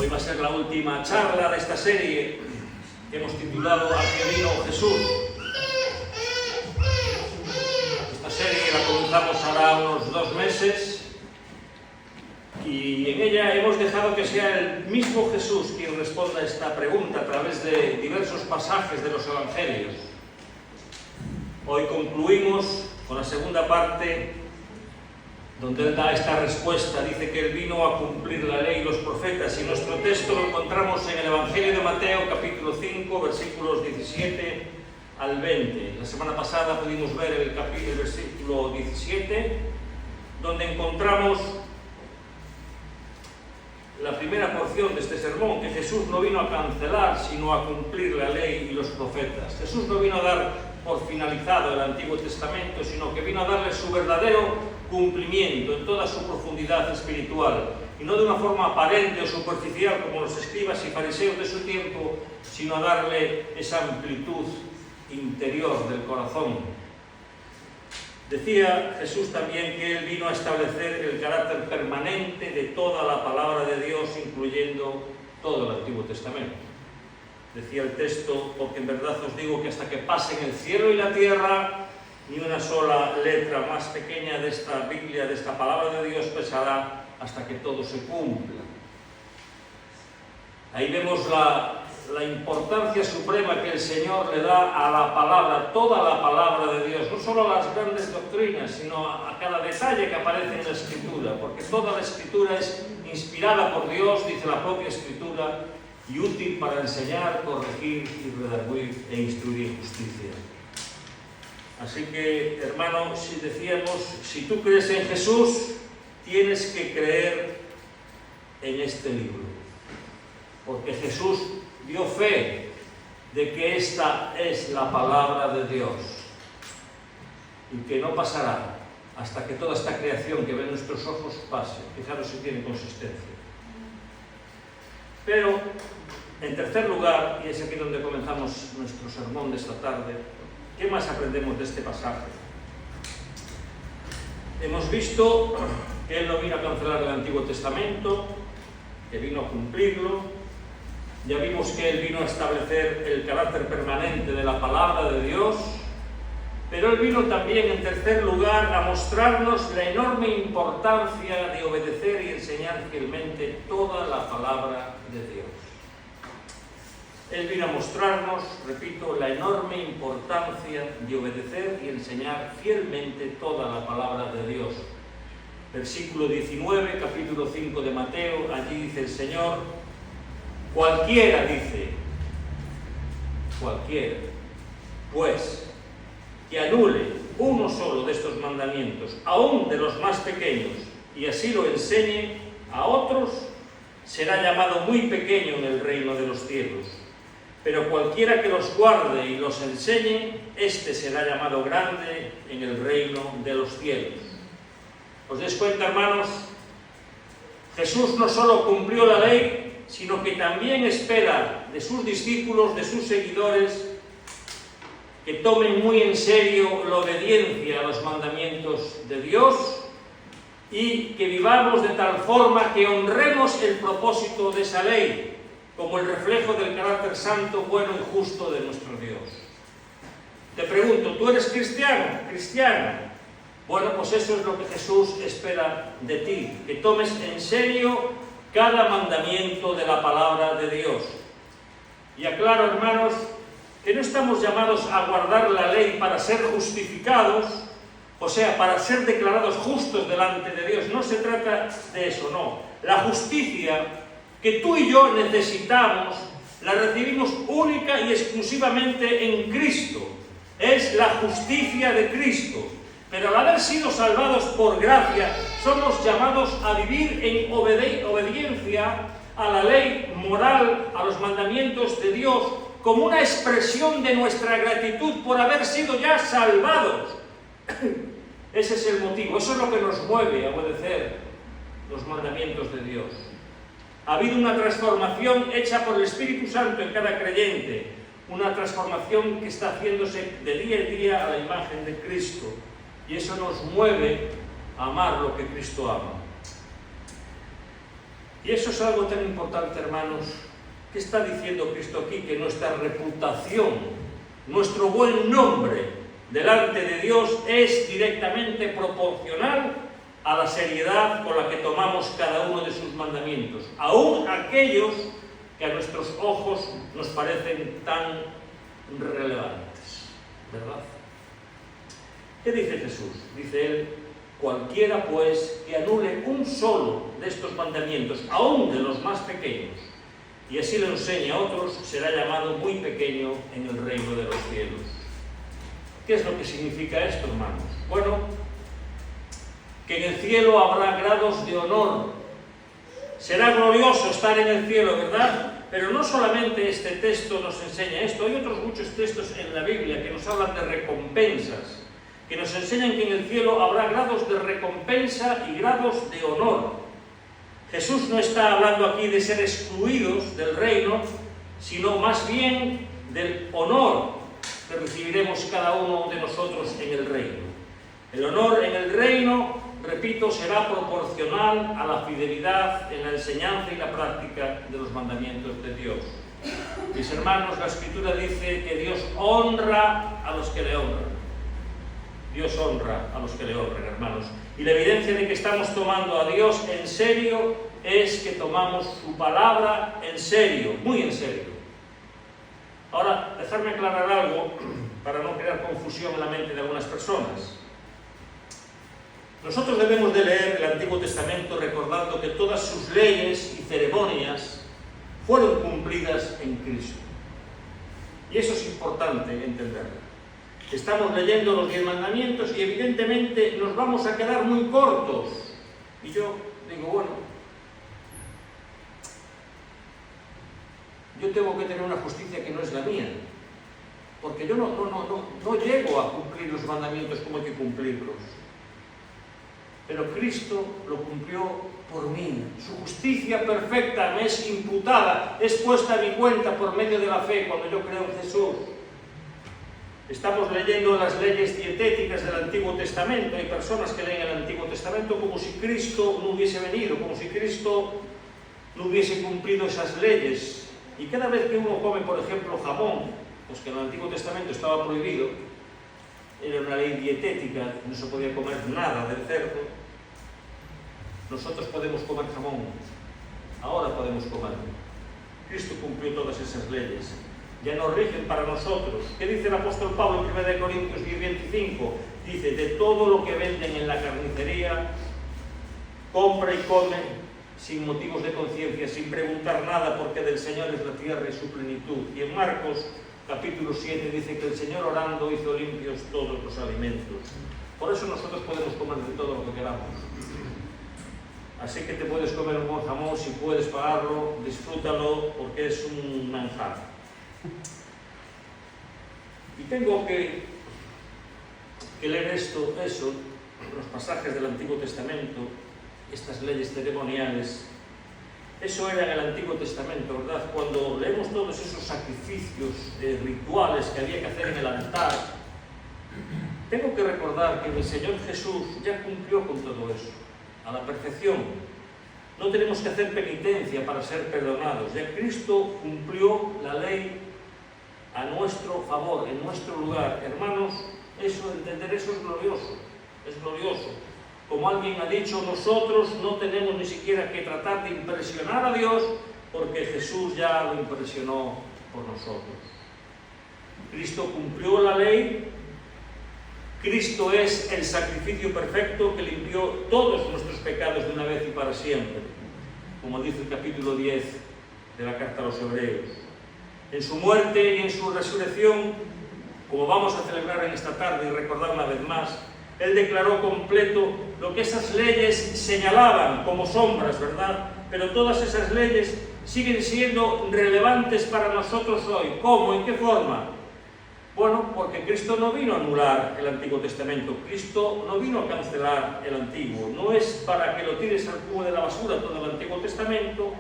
Hoy va a ser la última charla de esta serie que hemos titulado ¿A qué vino Jesús? Esta serie la comenzamos ahora unos 2 meses y en ella hemos dejado que sea el mismo Jesús quien responda a esta pregunta a través de diversos pasajes de los Evangelios. Hoy concluimos con la segunda parte donde él da esta respuesta. Dice que él vino a cumplir la ley y los profetas, y nuestro texto lo encontramos en el Evangelio de Mateo, capítulo 5, versículos 17 al 20. La semana pasada pudimos ver el versículo 17, donde encontramos la primera porción de este sermón, que Jesús no vino a cancelar, sino a cumplir la ley y los profetas. Jesús no vino a dar por finalizado el Antiguo Testamento, sino que vino a darle su verdadero cumplimiento en toda su profundidad espiritual, y no de una forma aparente o superficial como los escribas y fariseos de su tiempo, sino a darle esa amplitud interior del corazón. Decía Jesús también que él vino a establecer el carácter permanente de toda la palabra de Dios, incluyendo todo el Antiguo Testamento. Decía el texto: porque en verdad os digo que hasta que pasen el cielo y la tierra, ni una sola letra más pequeña de esta Biblia, de esta palabra de Dios, pesará hasta que todo se cumpla. Ahí vemos la importancia suprema que el Señor le da a la palabra, toda la palabra de Dios, no solo a las grandes doctrinas, sino a cada detalle que aparece en la Escritura, porque toda la Escritura es inspirada por Dios, dice la propia Escritura, y útil para enseñar, corregir y redarguir e instruir en justicia. Así que, hermano, si decíamos, si tú crees en Jesús, tienes que creer en este libro, porque Jesús dio fe de que esta es la palabra de Dios y que no pasará hasta que toda esta creación que ven nuestros ojos pase. Fijaros si tiene consistencia. Pero, en tercer lugar, y es aquí donde comenzamos nuestro sermón de esta tarde, ¿qué más aprendemos de este pasaje? Hemos visto que él no vino a cancelar el Antiguo Testamento, que vino a cumplirlo. Ya vimos que él vino a establecer el carácter permanente de la palabra de Dios, pero él vino también, en tercer lugar, a mostrarnos la enorme importancia de obedecer y enseñar fielmente toda la palabra de Dios. Él vino a mostrarnos, repito, la enorme importancia de obedecer y enseñar fielmente toda la palabra de Dios. Versículo 19, capítulo 5 de Mateo, allí dice el Señor: cualquiera, dice, cualquiera, pues, que anule uno solo de estos mandamientos, aun de los más pequeños, y así lo enseñe a otros, será llamado muy pequeño en el reino de los cielos. Pero cualquiera que los guarde y los enseñe, éste será llamado grande en el reino de los cielos. ¿Os dais cuenta, hermanos? Jesús no solo cumplió la ley, sino que también espera de sus discípulos, de sus seguidores, que tomen muy en serio la obediencia a los mandamientos de Dios y que vivamos de tal forma que honremos el propósito de esa ley, como el reflejo del carácter santo, bueno y justo de nuestro Dios. Te pregunto, ¿tú eres cristiano? ¿Cristiana? Bueno, pues eso es lo que Jesús espera de ti, que tomes en serio cada mandamiento de la palabra de Dios. Y aclaro, hermanos, que no estamos llamados a guardar la ley para ser justificados, o sea, para ser declarados justos delante de Dios. No se trata de eso, no. La justicia que tú y yo necesitamos, la recibimos única y exclusivamente en Cristo. Es la justicia de Cristo. Pero al haber sido salvados por gracia, somos llamados a vivir en obediencia a la ley moral, a los mandamientos de Dios, como una expresión de nuestra gratitud por haber sido ya salvados. Ese es el motivo, eso es lo que nos mueve a obedecer los mandamientos de Dios. Ha habido una transformación hecha por el Espíritu Santo en cada creyente, una transformación que está haciéndose de día en día a la imagen de Cristo, y eso nos mueve a amar lo que Cristo ama. Y eso es algo tan importante, hermanos. ¿Qué está diciendo Cristo aquí? Que nuestra reputación, nuestro buen nombre delante de Dios es directamente proporcional a la seriedad con la que tomamos cada uno de sus mandamientos, aún aquellos que a nuestros ojos nos parecen tan relevantes, ¿verdad? ¿Qué dice Jesús? Dice él: cualquiera pues que anule un solo de estos mandamientos, aún de los más pequeños, y así lo enseña a otros, será llamado muy pequeño en el reino de los cielos. ¿Qué es lo que significa esto, hermanos? Bueno, que en el cielo habrá grados de honor. Será glorioso estar en el cielo, ¿verdad? Pero no solamente este texto nos enseña esto, hay otros muchos textos en la Biblia que nos hablan de recompensas, que nos enseñan que en el cielo habrá grados de recompensa y grados de honor. Jesús no está hablando aquí de ser excluidos del reino, sino más bien del honor que recibiremos cada uno de nosotros en el reino. El honor en el reino, repito, será proporcional a la fidelidad en la enseñanza y la práctica de los mandamientos de Dios. Mis hermanos, la Escritura dice que Dios honra a los que le honran. Dios honra a los que le honran, hermanos. Y la evidencia de que estamos tomando a Dios en serio es que tomamos su palabra en serio, muy en serio. Ahora, dejadme aclarar algo para no crear confusión en la mente de algunas personas. Nosotros debemos de leer el Antiguo Testamento recordando que todas sus leyes y ceremonias fueron cumplidas en Cristo. Y eso es importante entenderlo. Estamos leyendo los 10 mandamientos y evidentemente nos vamos a quedar muy cortos. Y yo digo, bueno, yo tengo que tener una justicia que no es la mía, porque yo no llego a cumplir los mandamientos como hay que cumplirlos. Pero Cristo lo cumplió por mí. Su justicia perfecta me es imputada, es puesta a mi cuenta por medio de la fe cuando yo creo en Jesús. Estamos leyendo las leyes dietéticas del Antiguo Testamento. Hay personas que leen el Antiguo Testamento como si Cristo no hubiese venido, como si Cristo no hubiese cumplido esas leyes. Y cada vez que uno come, por ejemplo, jamón, pues que en el Antiguo Testamento estaba prohibido, era una ley dietética, no se podía comer nada del cerdo. Nosotros podemos comer jamón, ahora podemos comer. Cristo cumplió todas esas leyes. Ya nos rigen para nosotros. ¿Qué dice el apóstol Pablo en 1 Corintios 10:25? Dice, de todo lo que venden en la carnicería, compra y come sin motivos de conciencia, sin preguntar nada, porque del Señor es la tierra y su plenitud. Y en Marcos capítulo 7 dice que el Señor orando hizo limpios todos los alimentos. Por eso nosotros podemos comer de todo lo que queramos. Así que te puedes comer un buen jamón, si puedes pagarlo, disfrútalo, porque es un manjar. Y tengo que leer eso, los pasajes del Antiguo Testamento, estas leyes ceremoniales. Eso era en el Antiguo Testamento, ¿verdad? Cuando leemos todos esos sacrificios rituales que había que hacer en el altar, tengo que recordar que el Señor Jesús ya cumplió con todo eso, a la perfección. No tenemos que hacer penitencia para ser perdonados. Ya Cristo cumplió la ley a nuestro favor, en nuestro lugar. Hermanos, entender eso es glorioso, es glorioso. Como alguien ha dicho, nosotros no tenemos ni siquiera que tratar de impresionar a Dios, porque Jesús ya lo impresionó por nosotros. Cristo cumplió la ley. Cristo es el sacrificio perfecto que limpió todos nuestros pecados de una vez y para siempre, como dice el capítulo 10 de la carta a los Hebreos. En su muerte y en su resurrección, como vamos a celebrar en esta tarde y recordar una vez más, Él declaró completo lo que esas leyes señalaban como sombras, ¿verdad? Pero todas esas leyes siguen siendo relevantes para nosotros hoy. ¿Cómo? ¿En qué forma? Bueno, porque Cristo no vino a anular el Antiguo Testamento. Cristo no vino a cancelar el Antiguo. No es para que lo tires al cubo de la basura todo el Antiguo Testamento.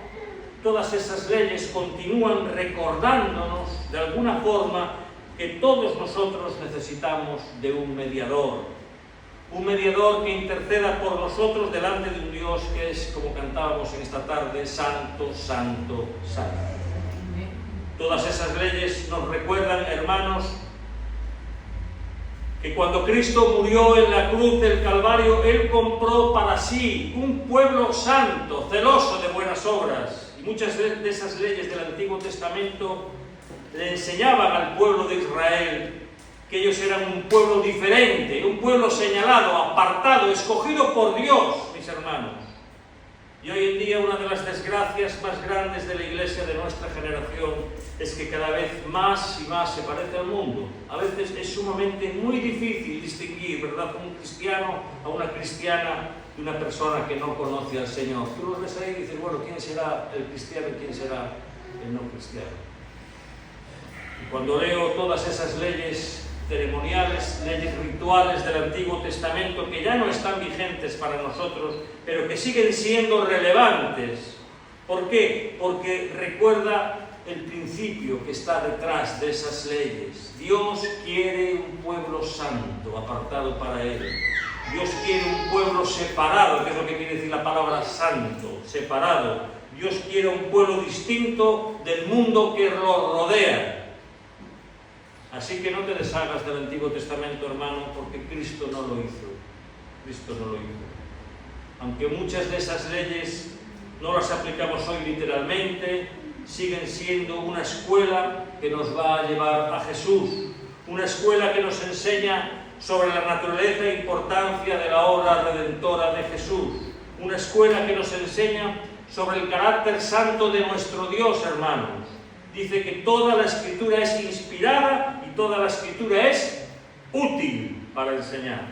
Todas esas leyes continúan recordándonos de alguna forma que todos nosotros necesitamos de un mediador. un mediador que interceda por nosotros delante de un Dios que es, como cantábamos en esta tarde, santo, santo, santo. Todas esas leyes nos recuerdan, hermanos, que cuando Cristo murió en la cruz del Calvario, Él compró para sí un pueblo santo, celoso de buenas obras. Y muchas de esas leyes del Antiguo Testamento le enseñaban al pueblo de Israel que ellos eran un pueblo diferente, un pueblo señalado, apartado, escogido por Dios, mis hermanos. Y hoy en día una de las desgracias más grandes de la Iglesia de nuestra generación es que cada vez más y más se parece al mundo. A veces es sumamente muy difícil distinguir, ¿verdad?, un cristiano a una cristiana de una persona que no conoce al Señor. Tú los ves ahí y dices, bueno, ¿quién será el cristiano y quién será el no cristiano? Y cuando leo todas esas leyes ceremoniales, leyes rituales del Antiguo Testamento que ya no están vigentes para nosotros, pero que siguen siendo relevantes. ¿Por qué? Porque recuerda el principio que está detrás de esas leyes. Dios quiere un pueblo santo, apartado para Él. Dios quiere un pueblo separado, que es lo que quiere decir la palabra santo, separado. Dios quiere un pueblo distinto del mundo que lo rodea. Así que no te deshagas del Antiguo Testamento, hermano, porque Cristo no lo hizo. Cristo no lo hizo. Aunque muchas de esas leyes no las aplicamos hoy literalmente, siguen siendo una escuela que nos va a llevar a Jesús. Una escuela que nos enseña sobre la naturaleza e importancia de la obra redentora de Jesús. Una escuela que nos enseña sobre el carácter santo de nuestro Dios, hermanos. Dice que toda la Escritura es inspirada y toda la Escritura es útil para enseñar.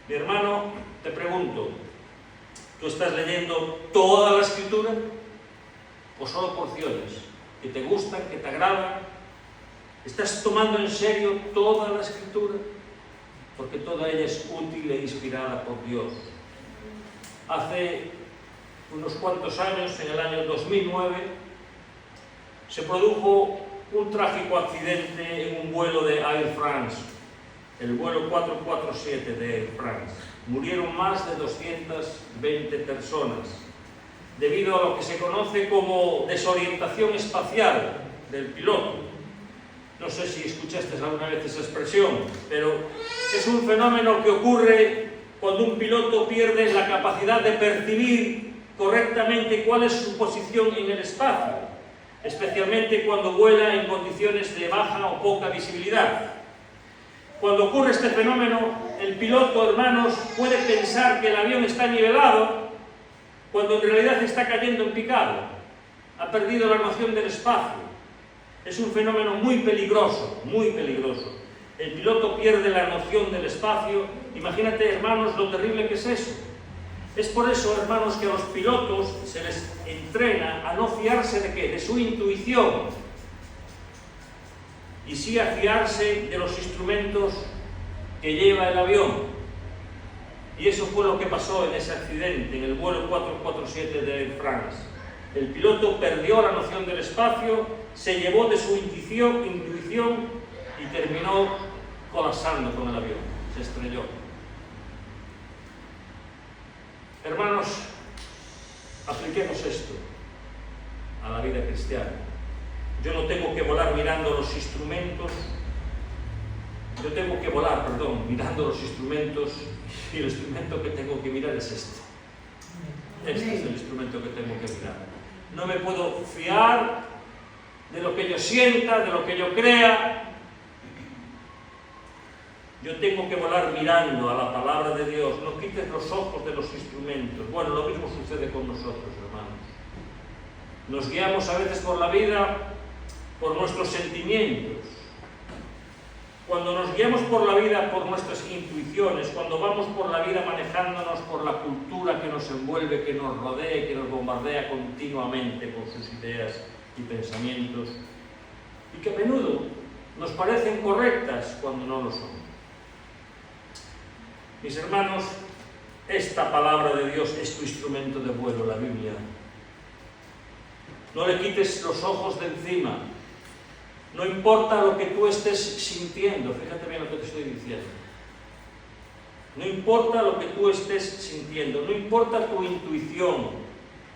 Mi hermano, te pregunto, ¿tú estás leyendo toda la Escritura o solo porciones que te gustan, que te agradan? ¿Estás tomando en serio toda la Escritura? Porque toda ella es útil e inspirada por Dios. Hace unos cuantos años, en el año 2009, se produjo un trágico accidente en un vuelo de Air France, el vuelo 447 de Air France. Murieron más de 220 personas debido a lo que se conoce como desorientación espacial del piloto. No sé si escuchaste alguna vez esa expresión, pero es un fenómeno que ocurre cuando un piloto pierde la capacidad de percibir correctamente cuál es su posición en el espacio, especialmente cuando vuela en condiciones de baja o poca visibilidad. Cuando ocurre este fenómeno, el piloto, hermanos, puede pensar que el avión está nivelado, cuando en realidad está cayendo en picado. Ha perdido la noción del espacio. Es un fenómeno muy peligroso, muy peligroso. El piloto pierde la noción del espacio. Imagínate, hermanos, lo terrible que es eso. Es por eso, hermanos, que a los pilotos se les entrena a no fiarse de ¿qué? De su intuición, y sí a fiarse de los instrumentos que lleva el avión. Y eso fue lo que pasó en ese accidente, en el vuelo 447 de Air France. El piloto perdió la noción del espacio, se llevó de su intuición y terminó colapsando con el avión, se estrelló. Hermanos, apliquemos esto a la vida cristiana. Yo no tengo que volar mirando los instrumentos, mirando los instrumentos, y el instrumento que tengo que mirar es este. Este es el instrumento que tengo que mirar. No me puedo fiar de lo que yo sienta, de lo que yo crea. Yo tengo que volar mirando a la palabra de Dios. No quites los ojos de los instrumentos. Bueno, lo mismo sucede con nosotros, hermanos. Nos guiamos a veces por la vida por nuestros sentimientos. Cuando nos guiamos por la vida por nuestras intuiciones, cuando vamos por la vida manejándonos por la cultura que nos envuelve, que nos rodea y que nos bombardea continuamente con sus ideas y pensamientos, y que a menudo nos parecen correctas cuando no lo son. Mis hermanos, esta palabra de Dios es tu instrumento de vuelo, la Biblia. No le quites los ojos de encima. No importa lo que tú estés sintiendo, fíjate bien lo que te estoy diciendo. No importa lo que tú estés sintiendo, no importa tu intuición,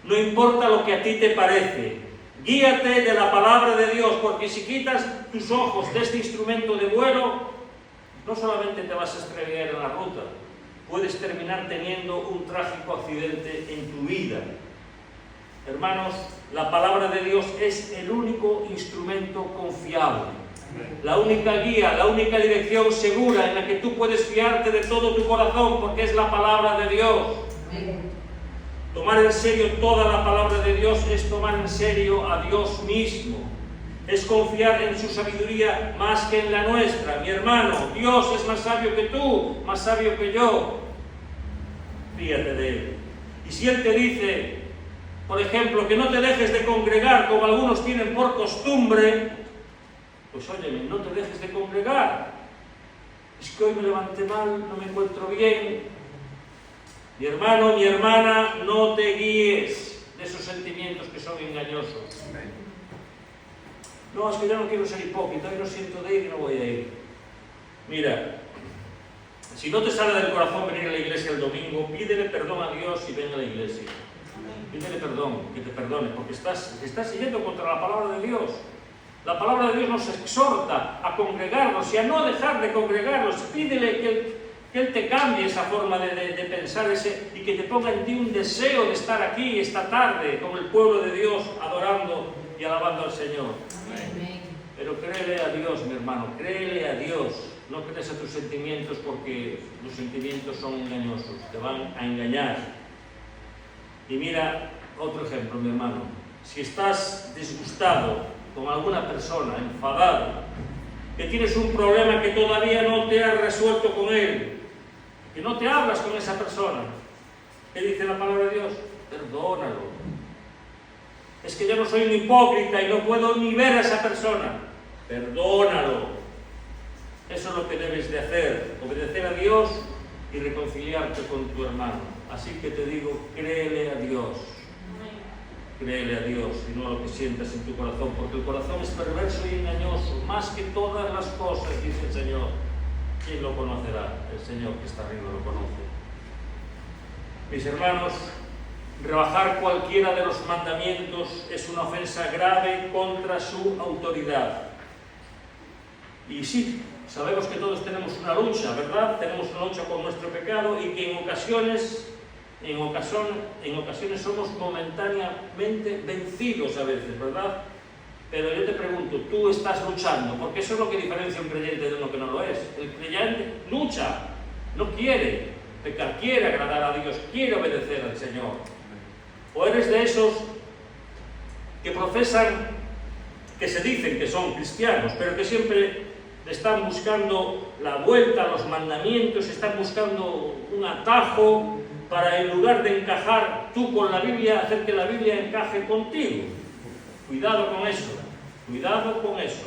no importa lo que a ti te parece. Guíate de la palabra de Dios, porque si quitas tus ojos de este instrumento de vuelo, no solamente te vas a estrellar en la ruta, puedes terminar teniendo un trágico accidente en tu vida. Hermanos, la palabra de Dios es el único instrumento confiable, la única guía, la única dirección segura en la que tú puedes fiarte de todo tu corazón, porque es la palabra de Dios. Tomar en serio toda la palabra de Dios es tomar en serio a Dios mismo. Es confiar en su sabiduría más que en la nuestra. Mi hermano, Dios es más sabio que tú, más sabio que yo. Fíjate de Él. Y si Él te dice, por ejemplo, que no te dejes de congregar como algunos tienen por costumbre, pues óyeme, no te dejes de congregar. Es que hoy me levanté mal, no me encuentro bien. Mi hermano, mi hermana, no te guíes de esos sentimientos que son engañosos. No, es que yo no quiero ser hipócrita, hoy no siento de ir y no voy a ir. Mira, si no te sale del corazón venir a la iglesia el domingo, pídele perdón a Dios y ven a la iglesia. Pídele perdón, que te perdone, porque estás yendo contra la palabra de Dios. La palabra de Dios nos exhorta a congregarnos y a no dejar de congregarnos. Pídele que Él te cambie esa forma de pensar y que te ponga en ti un deseo de estar aquí esta tarde con el pueblo de Dios adorando y alabando al Señor. Amén. Pero créele a Dios, mi hermano, créele a Dios. No crees a tus sentimientos, porque los sentimientos son engañosos, te van a engañar. Y mira otro ejemplo, mi hermano. Si estás disgustado con alguna persona, enfadado, que tienes un problema que todavía no te has resuelto con él, que no te hablas con esa persona, ¿qué dice la palabra de Dios? Perdónalo. Es que yo no soy un hipócrita y no puedo ni ver a esa persona. Perdónalo. Eso es lo que debes de hacer, obedecer a Dios y reconciliarte con tu hermano. Así que te digo, créele a Dios. Créele a Dios y no a lo que sientas en tu corazón, porque el corazón es perverso y engañoso, más que todas las cosas, dice el Señor. ¿Quién lo conocerá? El Señor que está arriba lo conoce. Mis hermanos, rebajar cualquiera de los mandamientos es una ofensa grave contra su autoridad. Y sí, sabemos que todos tenemos una lucha, ¿verdad? Tenemos una lucha con nuestro pecado y que en ocasiones somos momentáneamente vencidos a veces, ¿verdad? Pero yo te pregunto, ¿tú estás luchando? Porque eso es lo que diferencia a un creyente de uno que no lo es. El creyente lucha, no quiere pecar, quiere agradar a Dios, quiere obedecer al Señor. O eres de esos que profesan, que se dicen que son cristianos, pero que siempre están buscando la vuelta a los mandamientos, están buscando un atajo para, en lugar de encajar tú con la Biblia, hacer que la Biblia encaje contigo. Cuidado con eso, cuidado con eso.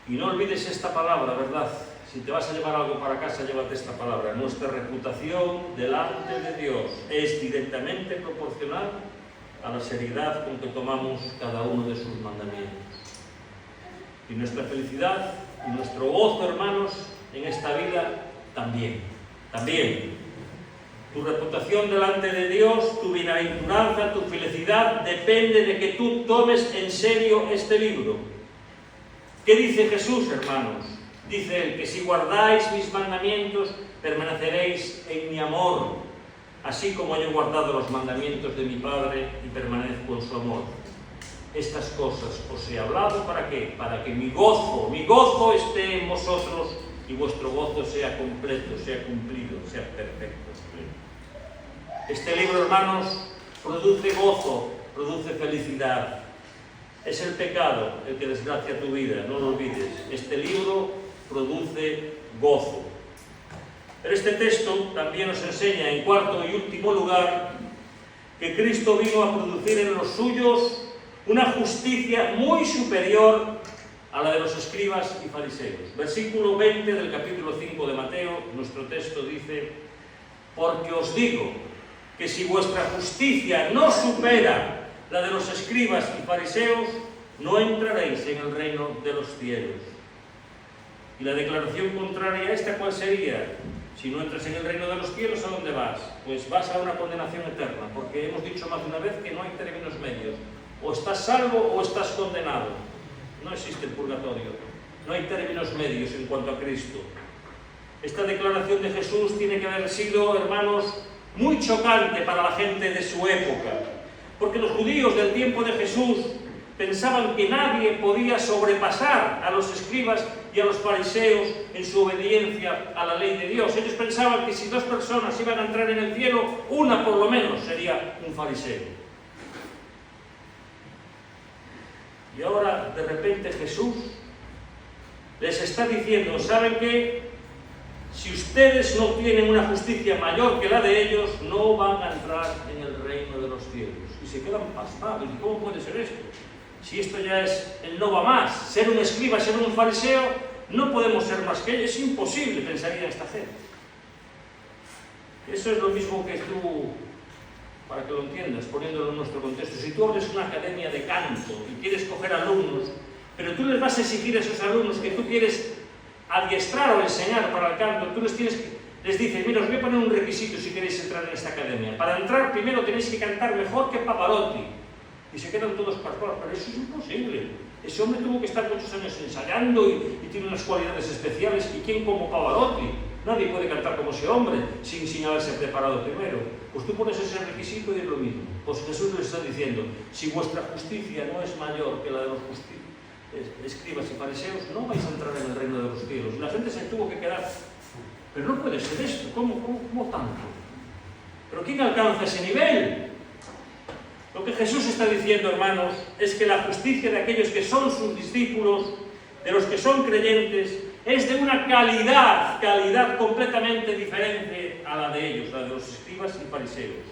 Y no olvides esta palabra, ¿verdad? Si te vas a llevar algo para casa, llévate esta palabra. Nuestra reputación delante de Dios es directamente proporcional a la seriedad con que tomamos cada uno de sus mandamientos. Y nuestra felicidad y nuestro gozo, hermanos, en esta vida también. Tu reputación delante de Dios, tu bienaventuranza, tu felicidad, depende de que tú tomes en serio este libro. ¿Qué dice Jesús, hermanos? Dice Él que si guardáis mis mandamientos, permaneceréis en mi amor, así como yo he guardado los mandamientos de mi Padre y permanezco en su amor. Estas cosas os he hablado, ¿para qué? Para que mi gozo esté en vosotros y vuestro gozo sea completo, sea cumplido, sea perfecto. Este libro, hermanos, produce gozo, produce felicidad. Es el pecado el que desgracia tu vida, no lo olvides. Este libro produce gozo. Pero este texto también nos enseña, en cuarto y último lugar, que Cristo vino a producir en los suyos una justicia muy superior a la de los escribas y fariseos. Versículo 20 del capítulo 5 de Mateo, nuestro texto dice: porque os digo que si vuestra justicia no supera la de los escribas y fariseos, no entraréis en el reino de los cielos. Y la declaración contraria a esta, ¿cuál sería? Si no entras en el reino de los cielos, ¿a dónde vas? Pues vas a una condenación eterna, porque hemos dicho más de una vez que no hay términos medios. O estás salvo o estás condenado. No existe el purgatorio. No hay términos medios en cuanto a Cristo. Esta declaración de Jesús tiene que haber sido, hermanos, muy chocante para la gente de su época, porque los judíos del tiempo de Jesús pensaban que nadie podía sobrepasar a los escribas y a los fariseos en su obediencia a la ley de Dios. Ellos pensaban que si 2 personas iban a entrar en el cielo, una por lo menos sería un fariseo. Y ahora, de repente, Jesús les está diciendo, ¿saben qué? Si ustedes no tienen una justicia mayor que la de ellos, no van a entrar en el reino de los cielos. Y se quedan pasmados. ¿Y cómo puede ser esto? Si esto ya es el no va más, ser un escriba, ser un fariseo, no podemos ser más que ellos. Es imposible, pensaría esta gente. Eso es lo mismo que tú, para que lo entiendas, poniéndolo en nuestro contexto. Si tú abres una academia de canto y quieres coger alumnos, pero tú les vas a exigir a esos alumnos que tú quieres adiestrar o enseñar para el canto, tú les dices, mira, os voy a poner un requisito si queréis entrar en esta academia. Para entrar primero tenéis que cantar mejor que Pavarotti. Y se quedan todos pasmados, pero eso es imposible. Ese hombre tuvo que estar muchos años ensayando y tiene unas cualidades especiales. ¿Y quién como Pavarotti? Nadie puede cantar como ese hombre sin haberse preparado primero. Pues tú pones ese requisito y es lo mismo. Pues Jesús les está diciendo, si vuestra justicia no es mayor que la de los escribas y fariseos, no vais a entrar en el reino de los cielos. Y la gente se tuvo que quedar, pero no puede ser esto, ¿cómo tanto? ¿Pero quién alcanza ese nivel? Lo que Jesús está diciendo, hermanos, es que la justicia de aquellos que son sus discípulos, de los que son creyentes, es de una calidad completamente diferente a la de ellos, la de los escribas y fariseos.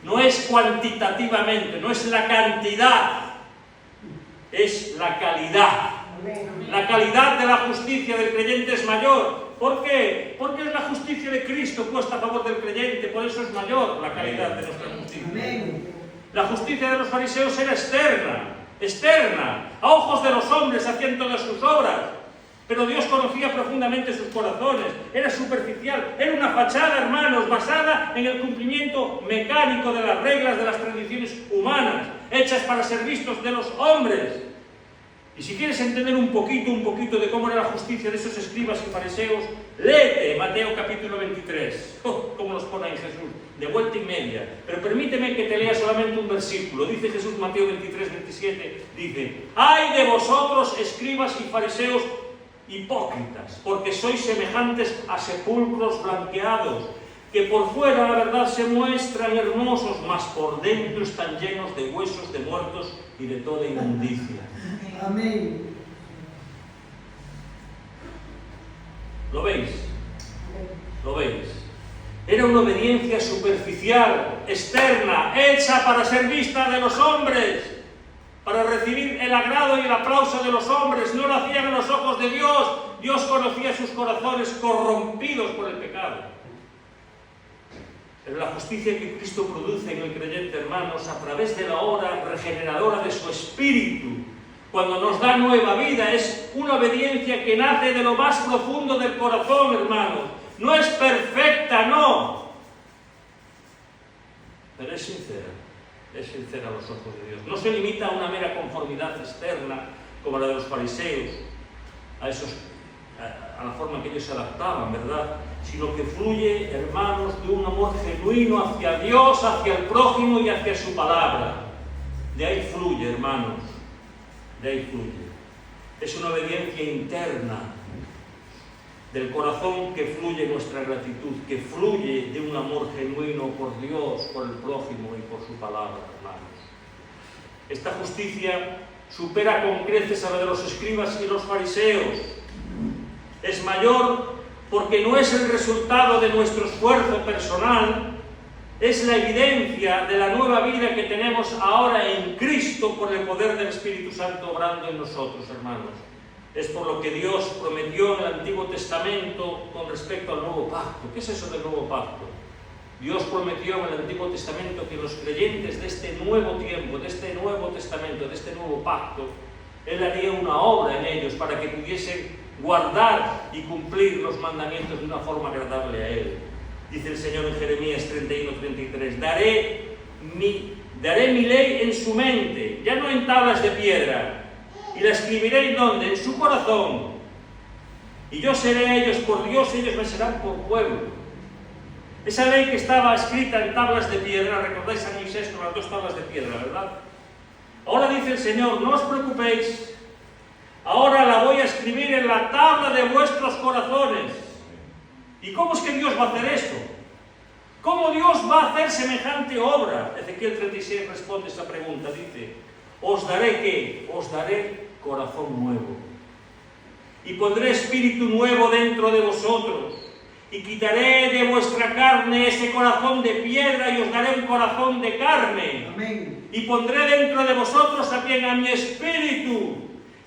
No es cuantitativamente, no es la cantidad, es la calidad. La calidad de la justicia del creyente es mayor. ¿Por qué? Porque es la justicia de Cristo puesta a favor del creyente, por eso es mayor la calidad de nuestra justicia. La justicia de los fariseos era externa, a ojos de los hombres hacían todas sus obras, pero Dios conocía profundamente sus corazones, era superficial, era una fachada, hermanos, basada en el cumplimiento mecánico de las reglas de las tradiciones humanas, hechas para ser vistos de los hombres. Y si quieres entender un poquito de cómo era la justicia de esos escribas y fariseos, léete Mateo capítulo 23. Cómo nos pone ahí Jesús, de vuelta y media. Pero permíteme que te lea solamente un versículo. Dice Jesús, Mateo 23, 27, dice: ¡ay de vosotros, escribas y fariseos hipócritas, porque sois semejantes a sepulcros blanqueados, que por fuera la verdad se muestran hermosos, mas por dentro están llenos de huesos de muertos y de toda inmundicia. Amén. ¿Lo veis? ¿Lo veis? Era una obediencia superficial, externa, hecha para ser vista de los hombres, para recibir el agrado y el aplauso de los hombres. No lo hacían a los ojos de Dios. Dios conocía sus corazones corrompidos por el pecado. Pero la justicia que Cristo produce en el creyente, hermanos, a través de la obra regeneradora de su Espíritu, cuando nos da nueva vida, es una obediencia que nace de lo más profundo del corazón, hermanos. No es perfecta, no, pero es sincera a los ojos de Dios. No se limita a una mera conformidad externa, como la de los fariseos, a la forma en que ellos se adaptaban, ¿verdad? Sino que fluye, hermanos, de un amor genuino hacia Dios, hacia el prójimo y hacia su palabra. De ahí fluye, hermanos. De ahí fluye. Es una obediencia interna del corazón que fluye nuestra gratitud, que fluye de un amor genuino por Dios, por el prójimo y por su palabra, hermanos. Esta justicia supera con creces a la de los escribas y los fariseos. Es mayor porque no es el resultado de nuestro esfuerzo personal, es la evidencia de la nueva vida que tenemos ahora en Cristo por el poder del Espíritu Santo obrando en nosotros, hermanos. Es por lo que Dios prometió en el Antiguo Testamento con respecto al Nuevo Pacto. ¿Qué es eso del Nuevo Pacto? Dios prometió en el Antiguo Testamento que los creyentes de este nuevo tiempo, de este Nuevo Testamento, de este Nuevo Pacto, Él haría una obra en ellos para que pudiesen guardar y cumplir los mandamientos de una forma agradable a Él. Dice el Señor en Jeremías 31:33, daré mi ley en su mente, ya no en tablas de piedra, y la escribiré ¿en dónde? En su corazón. Y yo seré a ellos por Dios, ellos me serán por pueblo. Esa ley que estaba escrita en tablas de piedra, recordáis a Moisés con las 2 tablas de piedra, ¿verdad? Ahora dice el Señor, no os preocupéis, ahora la voy a escribir en la tabla de vuestros corazones. ¿Y cómo es que Dios va a hacer eso? ¿Cómo Dios va a hacer semejante obra? Ezequiel 36 responde esa pregunta, dice, ¿os daré qué? Os daré corazón nuevo. Y pondré espíritu nuevo dentro de vosotros. Y quitaré de vuestra carne ese corazón de piedra y os daré un corazón de carne. Amén. Y pondré dentro de vosotros también a mi espíritu.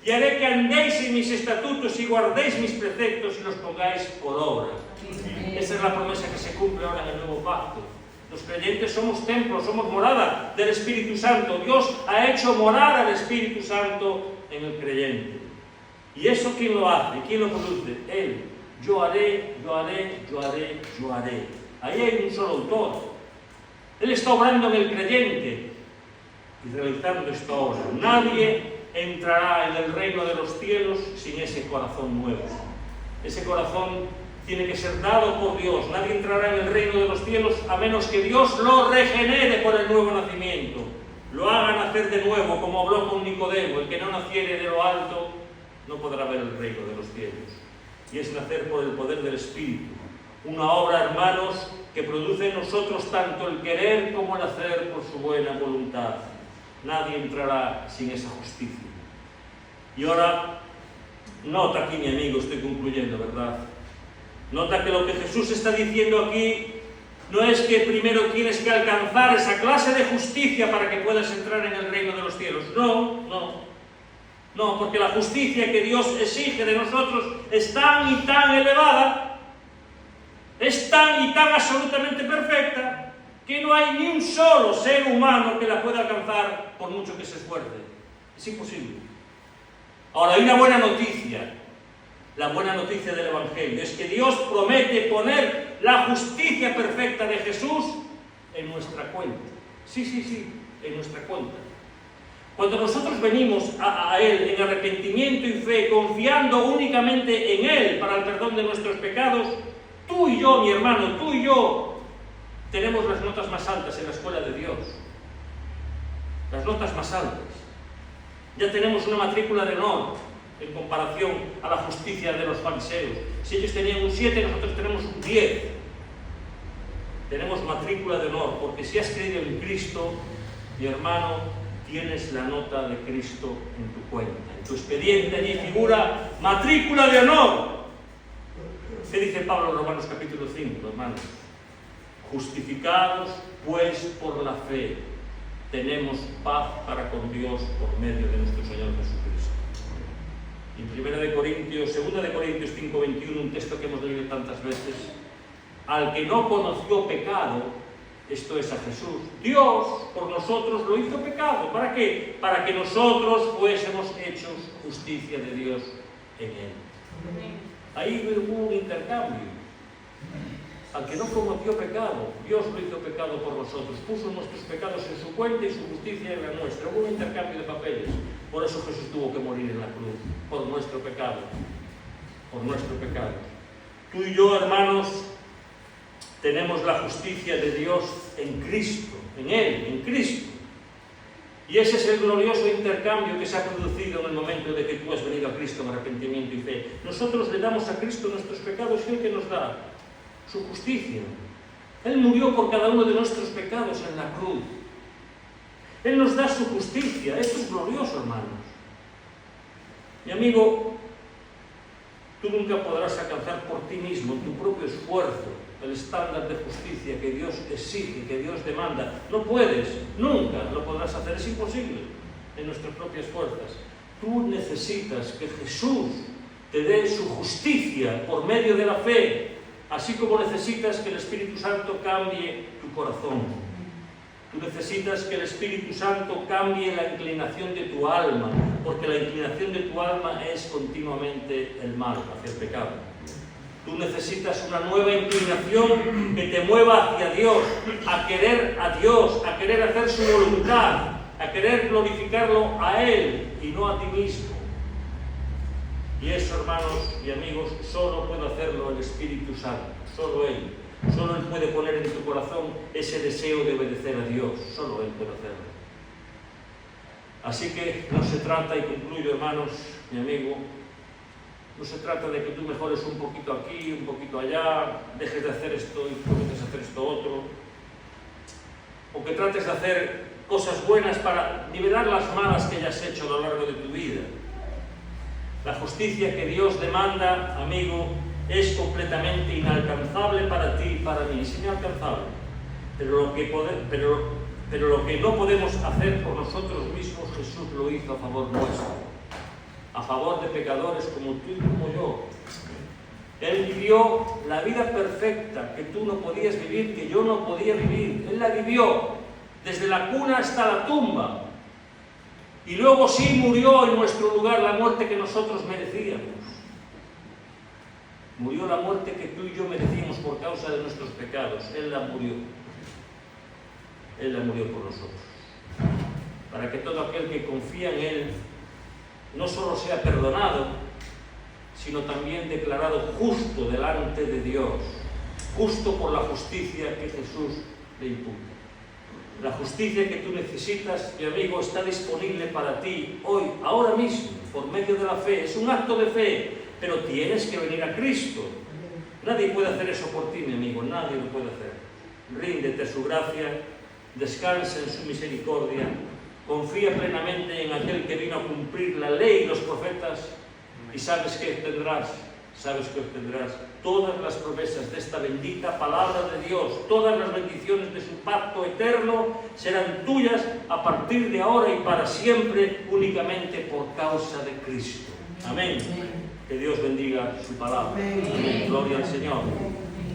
Y haré que andéis en mis estatutos y guardéis mis preceptos y los pongáis por obra. Amén. Esa es la promesa que se cumple ahora en el nuevo pacto. Los creyentes somos templo, somos morada del Espíritu Santo. Dios ha hecho morar al Espíritu Santo en el creyente. ¿Y eso quién lo hace? ¿Quién lo produce? Él. Yo haré, yo haré, yo haré, yo haré. Ahí hay un solo autor. Él está obrando en el creyente y realizando esta obra. Nadie entrará en el reino de los cielos sin ese corazón nuevo. Ese corazón tiene que ser dado por Dios. Nadie entrará en el reino de los cielos a menos que Dios lo regenere por el nuevo nacimiento. Lo haga nacer de nuevo, como habló con Nicodemo. El que no naciere de lo alto no podrá ver el reino de los cielos. Y es nacer por el poder del Espíritu. Una obra, hermanos, que produce en nosotros tanto el querer como el hacer por su buena voluntad. Nadie entrará sin esa justicia. Y ahora, nota aquí, mi amigo, estoy concluyendo, ¿verdad? Nota que lo que Jesús está diciendo aquí no es que primero tienes que alcanzar esa clase de justicia para que puedas entrar en el reino de los cielos. No, porque la justicia que Dios exige de nosotros es tan y tan elevada, es tan y tan absolutamente perfecta, que no hay ni un solo ser humano que la pueda alcanzar por mucho que se esfuerce. Es imposible. Ahora, hay una buena noticia. La buena noticia del Evangelio es que Dios promete poner la justicia perfecta de Jesús en nuestra cuenta. Sí, en nuestra cuenta. Cuando nosotros venimos a Él en arrepentimiento y fe, confiando únicamente en Él para el perdón de nuestros pecados, tú y yo, mi hermano, tú y yo, tenemos las notas más altas en la escuela de Dios. Las notas más altas. Ya tenemos una matrícula de honor en comparación a la justicia de los fariseos. Si ellos tenían un 7, nosotros tenemos un 10. Tenemos matrícula de honor, porque si has creído en Cristo, mi hermano, tienes la nota de Cristo en tu cuenta. En tu expediente allí figura matrícula de honor. ¿Qué dice Pablo en Romanos capítulo 5, hermanos? Justificados, pues, por la fe, tenemos paz para con Dios por medio de nuestro Señor Jesucristo. Y en 2 de Corintios 5:21, un texto que hemos leído tantas veces, al que no conoció pecado, esto es a Jesús, Dios por nosotros lo hizo pecado. ¿Para qué? Para que nosotros fuésemos hechos justicia de Dios en Él. Ahí hubo un intercambio. Al que no cometió pecado, Dios lo hizo pecado por nosotros. Puso nuestros pecados en su cuenta y su justicia en la nuestra. Hubo un intercambio de papeles. Por eso Jesús tuvo que morir en la cruz. Por nuestro pecado. Por nuestro pecado. Tú y yo, hermanos, tenemos la justicia de Dios en Cristo, en Él, en Cristo. Y ese es el glorioso intercambio que se ha producido en el momento de que tú has venido a Cristo en arrepentimiento y fe. Nosotros le damos a Cristo nuestros pecados y Él que nos da su justicia. Él murió por cada uno de nuestros pecados en la cruz. Él nos da su justicia. Esto es glorioso, hermanos. Mi amigo, tú nunca podrás alcanzar por ti mismo, tu propio esfuerzo, el estándar de justicia que Dios exige, que Dios demanda. No puedes, nunca lo podrás hacer, es imposible en nuestras propias fuerzas. Tú necesitas que Jesús te dé su justicia por medio de la fe, así como necesitas que el Espíritu Santo cambie tu corazón. Tú necesitas que el Espíritu Santo cambie la inclinación de tu alma, porque la inclinación de tu alma es continuamente el mal, hacia el pecado. Tú necesitas una nueva inclinación que te mueva hacia Dios, a querer hacer su voluntad, a querer glorificarlo a Él y no a ti mismo. Y eso, hermanos y amigos, solo puede hacerlo el Espíritu Santo, solo Él. Solo Él puede poner en tu corazón ese deseo de obedecer a Dios, solo Él puede hacerlo. Así que no se trata, y concluyo, hermanos, mi amigo, no se trata de que tú mejores un poquito aquí, un poquito allá, dejes de hacer esto y comiences a hacer esto otro, o que trates de hacer cosas buenas para nivelar las malas que hayas hecho a lo largo de tu vida. La justicia que Dios demanda, amigo, es completamente inalcanzable para ti y para mí, es inalcanzable. Pero lo que no podemos hacer por nosotros mismos, Jesús lo hizo a favor nuestro, a favor de pecadores como tú y como yo. Él vivió la vida perfecta que tú no podías vivir, que yo no podía vivir. Él la vivió desde la cuna hasta la tumba. Y luego sí murió en nuestro lugar la muerte que nosotros merecíamos. Murió la muerte que tú y yo merecimos por causa de nuestros pecados. Él la murió. Él la murió por nosotros. Para que todo aquel que confía en Él no solo sea perdonado, sino también declarado justo delante de Dios. Justo por la justicia que Jesús le imputa. La justicia que tú necesitas, mi amigo, está disponible para ti hoy, ahora mismo, por medio de la fe. Es un acto de fe, pero tienes que venir a Cristo. Nadie puede hacer eso por ti, mi amigo, nadie lo puede hacer. Ríndete a su gracia, descansa en su misericordia, confía plenamente en aquel que vino a cumplir la ley y los profetas, y sabes que obtendrás todas las promesas de esta bendita palabra de Dios, todas las bendiciones de su pacto eterno serán tuyas a partir de ahora y para siempre, únicamente por causa de Cristo. Amén. Que Dios bendiga su palabra. Amén. Gloria al Señor.